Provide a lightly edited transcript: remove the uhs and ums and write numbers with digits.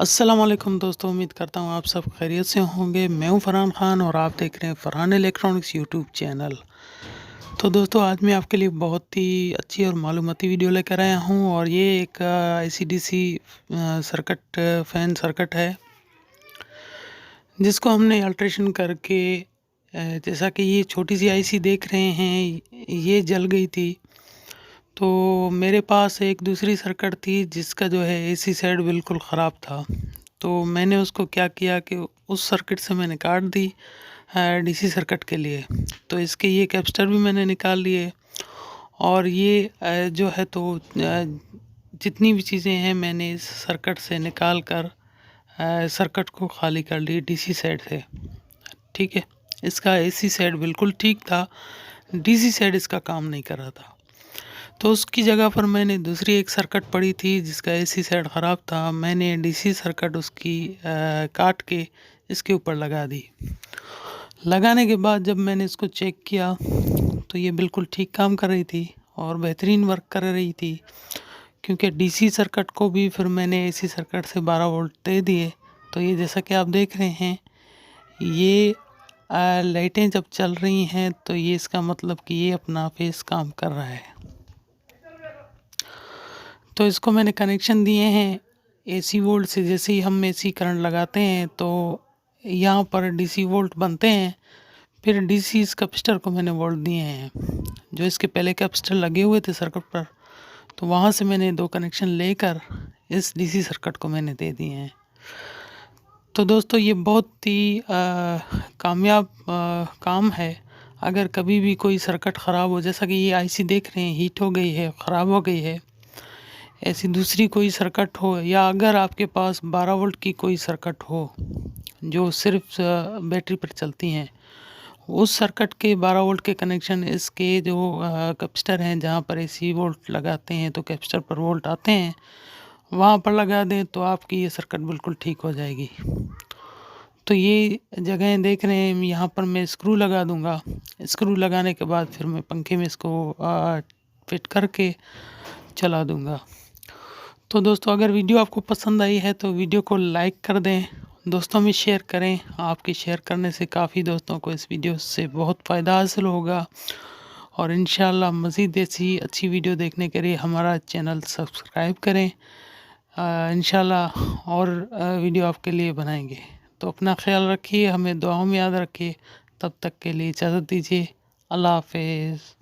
अस्सलाम वालेकुम दोस्तों, उम्मीद करता हूँ आप सब खैरियत से होंगे। मैं हूँ फरहान खान और आप देख रहे हैं फरहान इलेक्ट्रॉनिक्स यूट्यूब चैनल। तो दोस्तों आज मैं आपके लिए बहुत ही अच्छी और मालूमाती वीडियो लेकर आया हूँ और ये एक आईसीडीसी सर्किट फ़ैन सर्किट है, जिसको हमने अल्ट्रेशन करके जैसा कि ये छोटी सी आईसी देख रहे हैं, ये जल गई थी। तो मेरे पास एक दूसरी सर्किट थी जिसका जो है एसी साइड बिल्कुल ख़राब था। तो मैंने उसको क्या किया कि उस सर्किट से मैंने काट दी डीसी सर्किट के लिए। तो इसके ये कैपेसिटर भी मैंने निकाल लिए और ये जो है तो जितनी भी चीज़ें हैं मैंने इस सर्किट से निकाल कर सर्किट को खाली कर ली डीसी साइड से। ठीक है, इसका एसी साइड बिल्कुल ठीक था, डीसी साइड इसका काम नहीं कर रहा था। तो उसकी जगह पर मैंने दूसरी एक सर्किट पड़ी थी जिसका एसी साइड ख़राब था। मैंने डीसी सर्किट उसकी काट के इसके ऊपर लगा दी। लगाने के बाद जब मैंने इसको चेक किया तो ये बिल्कुल ठीक काम कर रही थी और बेहतरीन वर्क कर रही थी, क्योंकि डीसी सर्किट को भी फिर मैंने एसी सर्किट से 12 वोल्ट दे दिए। तो ये जैसा कि आप देख रहे हैं, ये लाइटें जब चल रही हैं तो ये इसका मतलब कि ये अपना फेस काम कर रहा है। तो इसको मैंने कनेक्शन दिए हैं एसी वोल्ट से। जैसे ही हम एसी करंट लगाते हैं तो यहाँ पर डीसी वोल्ट बनते हैं, फिर डीसी इस कैपेसिटर को मैंने वोल्ट दिए हैं। जो इसके पहले कैपेसिटर लगे हुए थे सर्किट पर, तो वहाँ से मैंने 2 कनेक्शन लेकर इस डीसी सर्किट को मैंने दे दिए हैं। तो दोस्तों ये बहुत ही कामयाब काम है। अगर कभी भी कोई सर्किट ख़राब हो, जैसा कि ये आईसी देख रहे हैं हीट हो गई है, ख़राब हो गई है, ऐसी दूसरी कोई सर्किट हो, या अगर आपके पास 12 वोल्ट की कोई सर्किट हो जो सिर्फ बैटरी पर चलती हैं, उस सर्किट के 12 वोल्ट के कनेक्शन इसके जो कैपेसिटर हैं जहाँ पर एसी वोल्ट लगाते हैं तो कैपेसिटर पर वोल्ट आते हैं, वहाँ पर लगा दें तो आपकी ये सर्किट बिल्कुल ठीक हो जाएगी। तो ये जगहें देख रहे हैं, यहाँ पर मैं स्क्रू लगा दूँगा। स्क्रू लगाने के बाद फिर मैं पंखे में इसको फिट करके चला दूँगा। तो दोस्तों अगर वीडियो आपको पसंद आई है तो वीडियो को लाइक कर दें, दोस्तों में शेयर करें। आपके शेयर करने से काफ़ी दोस्तों को इस वीडियो से बहुत फ़ायदा हासिल होगा और इंशाल्लाह मज़ीद ऐसी अच्छी वीडियो देखने के लिए हमारा चैनल सब्सक्राइब करें। इंशाल्लाह और वीडियो आपके लिए बनाएंगे। तो अपना ख्याल रखिए, हमें दुआओं में याद रखिए। तब तक के लिए इजाज़त दीजिए। अल्लाह हाफ़िज़।